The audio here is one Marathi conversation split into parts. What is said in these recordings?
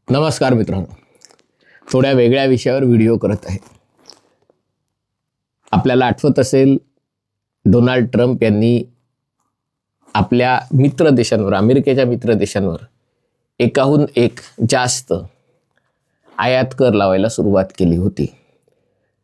नमस्कार मित्रांनो, थोड्या वेगळ्या विषयावर व्हिडिओ करत आहे. आपल्याला आठवत असेल, डोनाल्ड ट्रम्प यांनी आपल्या मित्र देशांवर, अमेरिकेच्या मित्र देशांवर एकाहून एक जास्त आयात कर लावायला सुरुवात केली होती.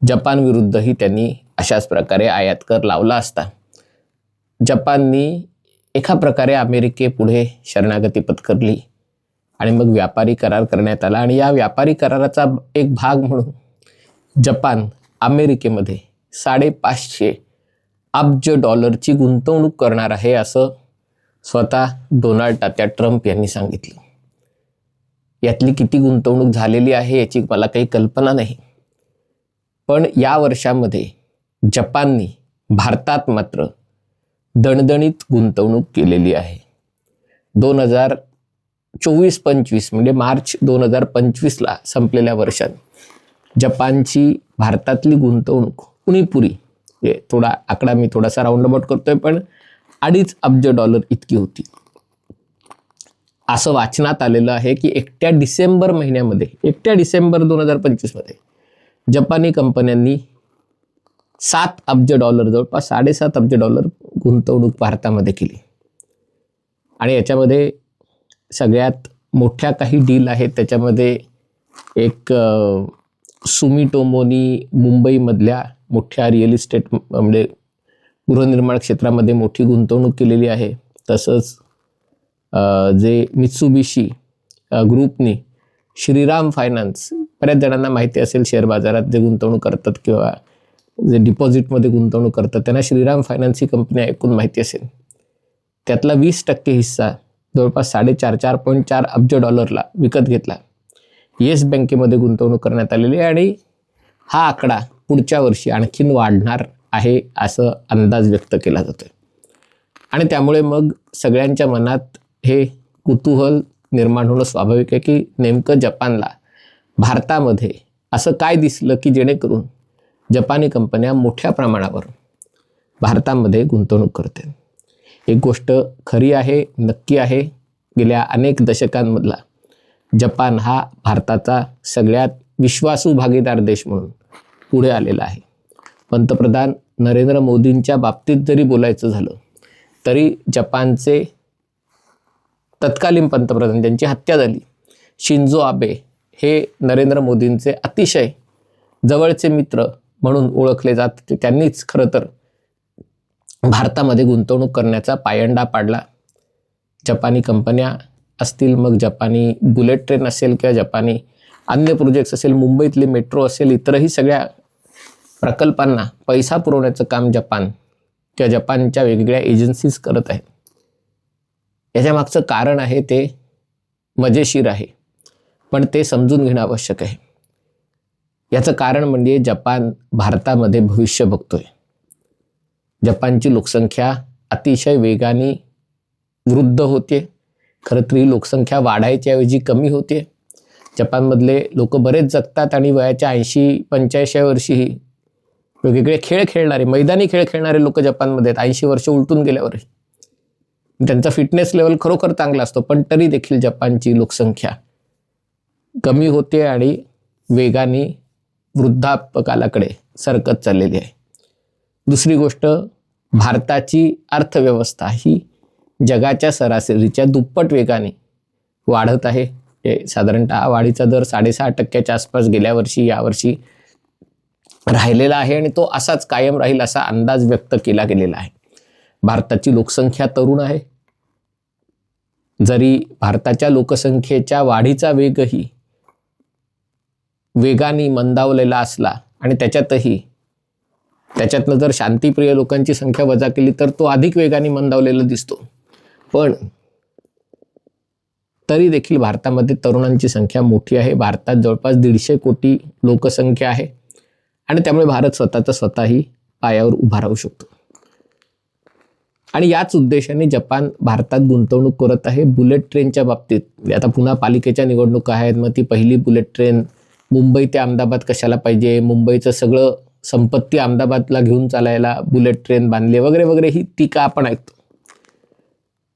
जपान विरुद्धही त्यांनी अशाच प्रकारे आयात कर लावला असता जपाननी एका प्रकारे अमेरिकेपुढे शरणागती पत्करली आणि मग व्यापारी करार करण्यात आला. आणि या व्यापारी कराराचा एक भाग म्हणून जपान अमेरिकेमध्ये 550 अब्ज डॉलरची गुंतवणूक करणार आहे, असं स्वतः डोनाल्ड तात्या ट्रम्प यांनी सांगितलं. यातली किती गुंतवणूक झालेली आहे याची मला काही कल्पना नाही, पण या वर्षामध्ये जपाननी भारतात मात्र दणदणीत गुंतवणूक केलेली आहे. 2024-25 म्हणजे मार्च 2025ला संपलेल्या वर्षात जपानची भारतातली गुंतवणूक उणीपुरी, थोडा आकडा मी थोडासा राऊंड अबाउट करतोय, पण 2.5 अब्ज डॉलर इतकी होती. असं वाचनात आलेलं आहे की एकट्या डिसेंबर महिन्यामध्ये, एकट्या डिसेंबर 2025 जपानी कंपन्यांनी 7 अब्ज डॉलर, जवळपास 7.5 अब्ज डॉलर गुंतवणूक भारतामध्ये केली. आणि याच्यामध्ये सगळ्यात मोठ्या काही डील आहेत. त्याच्यामध्ये एक सुमिटोमोनी मुंबईमधल्या मोठ्या रिअल इस्टेट म्हणजे गृहनिर्माण क्षेत्रामध्ये मोठी गुंतवणूक केलेली आहे. तसंच जे मित्सुबिशी ग्रुपनी श्रीराम फायनान्स, बऱ्याच जणांना माहिती असेल, शेअर बाजारात जे गुंतवणूक करतात किंवा जे डिपॉझिटमध्ये गुंतवणूक करतात त्यांना श्रीराम फायनान्स ही कंपनी ऐकून माहिती असेल. त्यातला 20% हिस्सा जवळपास 4.4 अब्ज डॉलरला विकत घेतला. येस बँकेमध्ये गुंतवणूक करण्यात आलेली आहे आणि हा आकडा पुढच्या वर्षी आणखीन वाढणार आहे असं अंदाज व्यक्त केला जातोय. आणि त्यामुळे मग सगळ्यांच्या मनात हे कुतूहल निर्माण होणं स्वाभाविक आहे की नेमकं जपानला भारतामध्ये असं काय दिसलं की जेणेकरून जपानी कंपन्या मोठ्या प्रमाणावर भारतामध्ये गुंतवणूक करते. एक गोष्ट खरी आहे, नक्की आहे, गेल्या अनेक दशकांमधला जपान हा भारताचा सगळ्यात विश्वासू भागीदार देश म्हणून पुढे आलेला आहे. पंतप्रधान नरेंद्र मोदींच्या बाबतीत जरी बोलायचं झालं तरी जपानचे तत्कालीन पंतप्रधान, ज्यांची हत्या झाली, शिंजो आबे, हे नरेंद्र मोदींचे अतिशय जवळचे मित्र म्हणून ओळखले जात. त्यांनीच खरं तर भारतामध्ये गुंतवणूक करण्याचा पायंडा पाडला. जपानी कंपन्या असतील, मग जपानी बुलेट ट्रेन असेल किंवा जपानी अन्य प्रोजेक्ट्स असेल, मुंबईतली मेट्रो असेल, इतरही सगळ्या प्रकल्पांना पैसा पुरवण्याचं काम जपान किंवा जपानच्या वेगवेगळ्या एजन्सीज करत आहेत. याच्या मागचं कारण आहे ते मजेशीर आहे, पण ते समजून घेणं आवश्यक आहे. याचं कारण म्हणजे जपान भारतामध्ये भविष्य बघतोय. जपानची लोकसंख्या अतिशय वेगाने वृद्ध होते. खरं तर ही लोकसंख्या वाढायच्या ऐवजी कमी होते. जपानमधले लोक बरेच जगतात आणि वयाच्या 80-85 वर्षीही वेगवेगळे खेळ खेळणारे, मैदानी खेळ खेळणारे लोक जपानमध्ये आहेत. 80 वर्ष उलटून गेल्यावर त्यांचा फिटनेस लेवल खरोखर चांगला असतो, पण तरी देखील जपानची लोकसंख्या कमी होते आणि वेगाने वृद्धापकालाकडे सरकत चाललेली आहे. दुसरी गोष्ट, भारताची अर्थव्यवस्था ही जगाच्या सरासरीच्या दुप्पट वेगाने वाढत आहे. साधारणतः वाढीचा दर 6.5% आसपास गेल्या वर्षी, यावर्षी राहिलेला आहे आणि तो असाच कायम राहील असा अंदाज व्यक्त केला गेलेला आहे. भारताची लोकसंख्या तरुण आहे. जरी भारताच्या लोकसंख्येच्या वाढीचा वेगही वेगाने मंदावलेला असला आणि त्याच्यातनं जर शांतीप्रिय लोकांची संख्या वजा केली तर तो अधिक वेगाने मंदावलेला दिसतो, पण तरी देखील भारतामध्ये तरुणांची संख्या मोठी आहे. भारतात जवळपास 150 कोटी लोकसंख्या आहे आणि त्यामुळे भारत स्वतःही पायावर उभा राहू शकतो. आणि याच उद्देशाने जपान भारतात गुंतवणूक करत आहे. बुलेट ट्रेनच्या बाबतीत आता पुन्हा पालिकेच्या निवडणुका आहेत, मग ती पहिली बुलेट ट्रेन मुंबई ते अहमदाबाद कशाला पाहिजे, मुंबईचं सगळं संपत्ती अहमदाबादला घेऊन चालायला बुलेट ट्रेन बांधले वगैरे वगैरे, ही टीका आपण ऐकतो.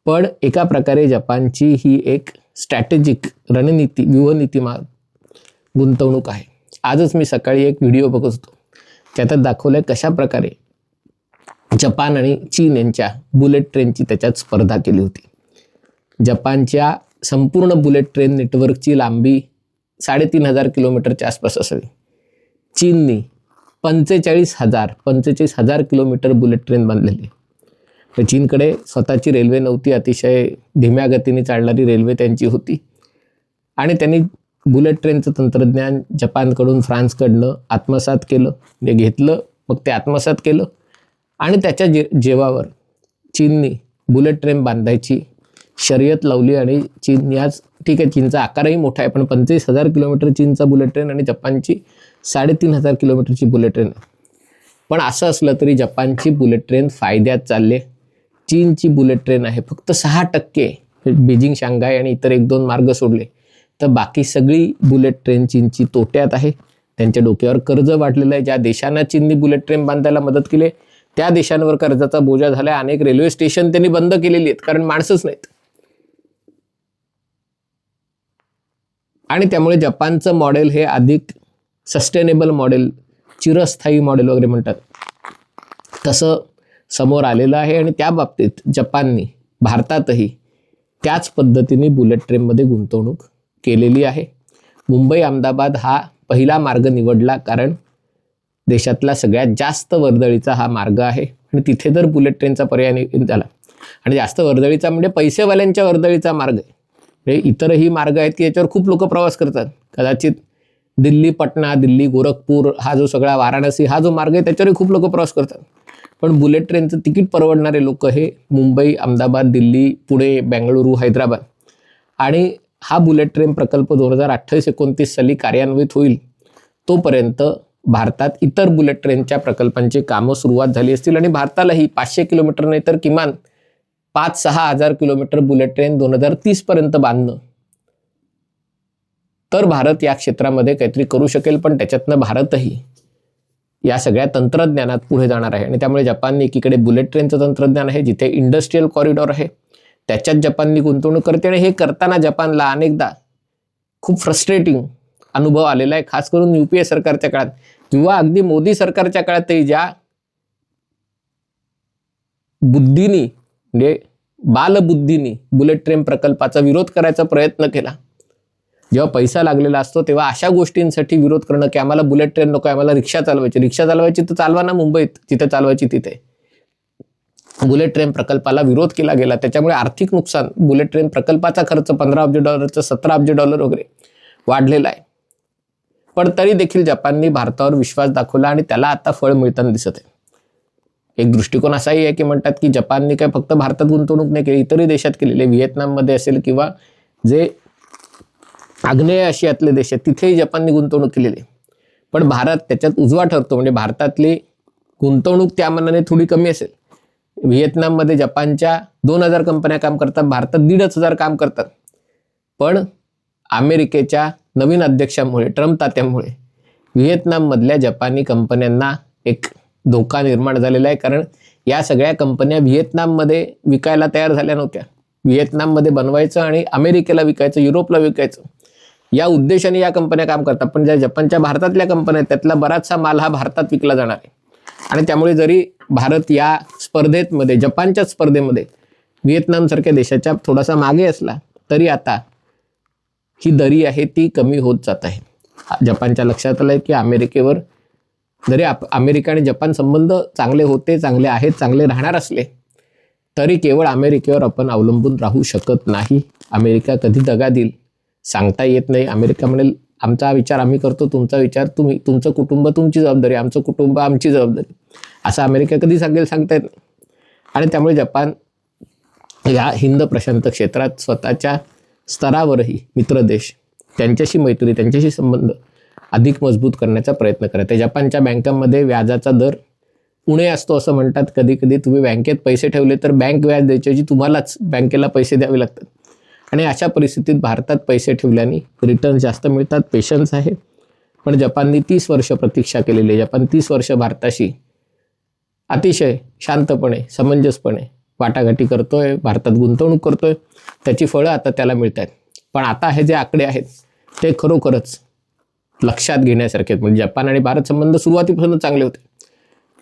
पण एका प्रकारे जपानची ही एक स्ट्रॅटेजिक रणनीती, व्यूहनीतिमान गुंतवणूक आहे. आजच मी सकाळी एक व्हिडिओ बघत होतो, त्यात दाखवलं कशा प्रकारे जपान आणि चीन यांच्या बुलेट ट्रेनची त्याच्यात स्पर्धा केली होती. जपानच्या संपूर्ण बुलेट ट्रेन नेटवर्कची लांबी 3,500 किलोमीटरच्या आसपास असावी. चीननी 45,000 किलोमीटर बुलेट ट्रेन बांधलेली. तर चीनकडे स्वतःची रेल्वे नव्हती, अतिशय धीम्या गतीने चालणारी रेल्वे त्यांची होती. आणि त्यांनी बुलेट ट्रेनचं तंत्रज्ञान जपानकडून, फ्रान्सकडनं आत्मसात केलं, म्हणजे घेतलं, मग ते आत्मसात केलं. आणि त्याच्या जेवावर चीननी बुलेट ट्रेन बांधायची शर्यत लावली. आणि चीन आज, ठीक आहे, चीनचा आकारही मोठा आहे, पण 25,000 किलोमीटर चीनचा बुलेट ट्रेन आणि जपानची 3,500 किलोमीटरची बुलेट ट्रेन आहे. पण असं असलं तरी जपानची बुलेट ट्रेन फायद्यात चालले. चीनची बुलेट ट्रेन आहे फक्त 6%. बीजिंग, शांघाय आणि इतर 1-2 मार्ग सोडले तर बाकी सगळी बुलेट ट्रेन चीनची तोट्यात आहे. त्यांच्या डोक्यावर कर्ज वाढलेलं आहे. ज्या देशांना चीननी बुलेट ट्रेन बांधायला मदत केली त्या देशांवर कर्जाचा बोजा झाला आहे. अनेक रेल्वे स्टेशन त्यांनी बंद केलेली आहेत, कारण माणसंच नाहीत. आणि त्यामुळे जपानचं मॉडेल हे अधिक सस्टेनेबल मॉडेल, चिरस्थायी मॉडेल वगैरे म्हणतात, तसं समोर आलेलं आहे. आणि त्या बाबतीत जपाननी भारतातही त्याच पद्धतीने बुलेट ट्रेनमध्ये गुंतवणूक केलेली आहे. मुंबई अहमदाबाद हा पहिला मार्ग निवडला, कारण देशातला सगळ्यात जास्त वर्दळीचा हा मार्ग आहे. आणि तिथे जर बुलेट ट्रेनचा पर्याय झाला, आणि जास्त वर्दळीचा म्हणजे पैसेवाल्यांच्या वर्दळीचा मार्ग आहे. म्हणजे इतरही मार्ग आहेत की याच्यावर खूप लोक प्रवास करतात. कदाचित दिल्ली पटना, दिल्ली गोरखपूर, हा जो सगळा वाराणसी हा जो मार्ग आहे त्याच्यावरही खूप लोक प्रवास करतात. पण बुलेट ट्रेनचं तिकीट परवडणारे लोक हे मुंबई, अहमदाबाद, दिल्ली, पुणे, बेंगळुरू, हैदराबाद. आणि हा बुलेट ट्रेन प्रकल्प 2028-29 साली कार्यान्वित होईल, तोपर्यंत भारतात इतर बुलेट ट्रेनच्या प्रकल्पांची कामं सुरुवात झाली असतील. आणि भारतालाही 500 किलोमीटर नाही तर किमान 5-6 हजार किलोमीटर बुलेट ट्रेन 2030 पर्यंत बांधणं, तर भारत या क्षेत्रामध्ये काहीतरी करू शकेल. पण त्याच्यातनं भारतही या सगळ्या तंत्रज्ञानात पुढे जाणार आहे. आणि त्यामुळे जपानने एकीकडे बुलेट ट्रेनचं तंत्रज्ञान आहे, जिथे इंडस्ट्रियल कॉरिडॉर आहे, त्याच्यात जपाननी गुंतवणूक करते. आणि हे करताना जपानला अनेकदा खूप फ्रस्ट्रेटिंग अनुभव आलेला आहे, खास करून UPA सरकारच्या काळात किंवा अगदी मोदी सरकारच्या काळातही, ज्या बुद्धीनी, म्हणजे बालबुद्धीनी बुलेट ट्रेन प्रकल्पाचा विरोध करायचा प्रयत्न केला. जेव्हा पैसा लागलेला असतो तेव्हा अशा गोष्टींसाठी विरोध करणं, की आम्हाला बुलेट ट्रेन नको, आम्हाला रिक्षा चालवायची तर चालवा ना मुंबईत, जिथे चालवायची तिथे. बुलेट ट्रेन प्रकल्पाला विरोध केला गेला. त्याच्यामुळे आर्थिक नुकसान, बुलेट ट्रेन प्रकल्पाचा खर्च $15 अब्ज, $17 अब्ज वगैरे वाढलेला आहे. पण तरी देखील जपाननी भारतावर विश्वास दाखवला आणि त्याला आता फळ मिळताना दिसत आहे. एक दृष्टिकोन असाही आहे की म्हणतात की जपानने काय फक्त भारतात गुंतवणूक नाही केली, इतरही देशात केलेली, व्हिएतनाममध्ये असेल किंवा जे आग्नेय आशियातले देश आहेत तिथेही जपानने गुंतवणूक केलेली. पण भारत त्याच्यात उजवा ठरतो. म्हणजे भारतातली गुंतवणूक त्या मानाने थोडी कमी असेल. व्हिएतनाममध्ये जपानच्या 2,000 कंपन्या काम करतात, भारतात 1,500 काम करतात. पण अमेरिकेच्या नवीन अध्यक्षामुळे, ट्रम्प तात्यामुळे व्हिएतनाममधल्या जपानी कंपन्यांना एक धोका निर्माण झालेला आहे. कारण या सगळ्या कंपन्या व्हिएतनाममध्ये विकायला तयार झाल्या नव्हत्या. व्हिएतनाममध्ये बनवायचं आणि अमेरिकेला विकायचं, युरोपला विकायचं, या उद्देशाने या कंपन्या काम करतात. पण ज्या जपानच्या भारतातल्या कंपन्या आहेत त्यातला बराचसा माल हा भारतात विकला जाणार आहे. आणि त्यामुळे जरी भारत या स्पर्धेमध्ये, जपानच्या स्पर्धेमध्ये व्हिएतनामसारख्या देशाच्या थोडासा मागे असला, तरी आता ही दरी आहे ती कमी होत जात आहे. जपानच्या लक्षात आलं आहे की अमेरिकेवर, जरी अमेरिका आणि जपान संबंध चांगले होते, चांगले आहेत, चांगले राहणार असले, तरी केवळ अमेरिकेवर आपण अवलंबून राहू शकत नाही. अमेरिका कधी दगा देईल सांगता येत नाही. अमेरिका म्हणेल आमचा विचार आम्ही करतो, तुमचा विचार तुम्ही, तुमचं कुटुंब तुमची जबाबदारी, आमचं कुटुंब आमची जबाबदारी, असं अमेरिका कधी सांगेल सांगता येत नाही. आणि त्यामुळे जपान या हिंद प्रशांत क्षेत्रात स्वतःच्या स्तरावरही मित्रदेश, त्यांच्याशी मैत्री, त्यांच्याशी संबंध अधिक मजबूत करण्याचा प्रयत्न करत आहे. जपानच्या बँकांमध्ये व्याजाचा दर उणे असतो असं म्हणतात. कधी कधी तुम्ही बँकेत पैसे ठेवले तर बँक व्याज द्यायच्याऐवजी तुम्हालाच बँकेला पैसे द्यावे लागतात. आणि अशा परिस्थितीत भारतात पैसे ठेवल्याने रिटर्न जास्त मिळतात, पेशन्स आहे. पण जपानने 30 वर्ष प्रतीक्षा केलेली आहे. जपान 30 वर्ष भारताशी अतिशय शांतपणे समंजसपणे वाटाघाटी करतोय, भारतात गुंतवणूक करतोय, त्याची फळं आता त्याला मिळत आहेत. पण आता हे जे आकडे आहेत ते खरोखरच लक्षात घेण्यासारखे आहेत. म्हणजे जपान आणि भारत संबंध सुरुवातीपासून चांगले होते,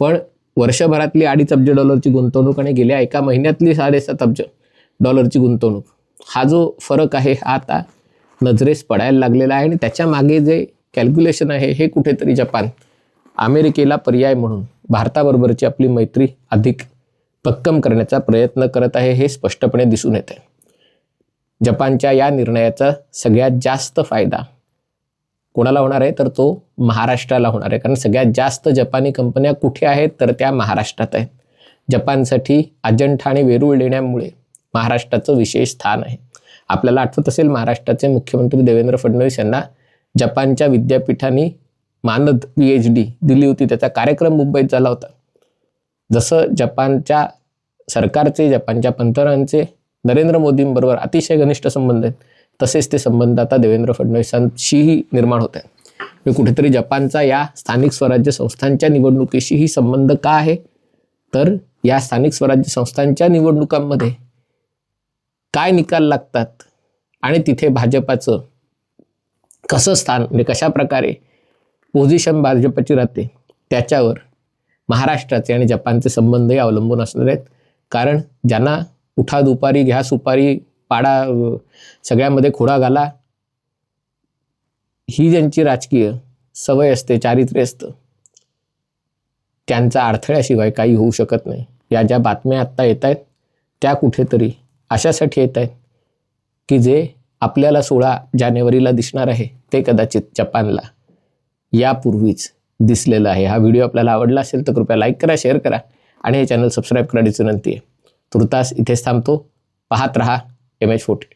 पण वर्षभरातली $2.5 अब्ज गुंतवणूक आणि गेल्या एका महिन्यातली $7.5 अब्ज गुंतवणूक, हा जो फरक आहे हा आता नजरेस पडायला लागलेला आहे. आणि त्याच्या मागे जे कॅल्क्युलेशन आहे हे कुठेतरी जपान अमेरिकेला पर्याय म्हणून भारताबरोबरची आपली मैत्री अधिक भक्कम करण्याचा प्रयत्न करत आहे, हे स्पष्टपणे दिसून येत आहे. जपानच्या या निर्णयाचा सगळ्यात जास्त फायदा कोणाला होणार आहे तर तो महाराष्ट्राला होणार आहे. कारण सगळ्यात जास्त जपानी कंपन्या कुठे आहेत तर त्या महाराष्ट्रात आहेत. जपानसाठी अजंठा आणि वेरूळ लेण्यामुळे महाराष्ट्राचं विशेष स्थान आहे. आपल्याला आठवत असेल महाराष्ट्राचे मुख्यमंत्री देवेंद्र फडणवीस यांना जपानच्या विद्यापीठांनी मानद PhD दिली होती. त्याचा कार्यक्रम मुंबईत झाला होता. जसं जपानच्या सरकारचे, जपानच्या पंतप्रधानांचे नरेंद्र मोदींबरोबर अतिशय घनिष्ठ संबंध आहेत, तसेच ते संबंध आता देवेंद्र फडणवीसांशीही निर्माण होत आहेत. कुठेतरी जपानचा या स्थानिक स्वराज्य संस्थांच्या निवडणुकीशीही संबंध का आहे तर या स्थानिक स्वराज्य संस्थांच्या निवडणुकांमध्ये काय निकाल लागतात आणि तिथे भाजपाचं कसं स्थान, म्हणजे कशा प्रकारे पोझिशन भाजपची राहते, त्याच्यावर महाराष्ट्राचे आणि जपानचे संबंधही अवलंबून असणार आहेत. कारण ज्यांना उठा दुपारी घ्या सुपारी पाडा सगळ्यामध्ये खोडा घाला ही ज्यांची राजकीय सवय असते, चारित्र्य असतं, त्यांचा अडथळ्याशिवाय काही होऊ शकत नाही. या ज्या बातम्या आत्ता येत आहेत त्या कुठेतरी अशासाठी येत आहेत की जे आपल्याला 16 जानेवारीला दिसणार आहे ते कदाचित जपानला यापूर्वीच दिसलेलं आहे. हा व्हिडिओ आपल्याला आवडला असेल तर कृपया लाईक करा, शेअर करा आणि हे चॅनल सबस्क्राईब करण्याची विनंती आहे. तुर्तास इथेच थांबतो. पाहत रहा MH40.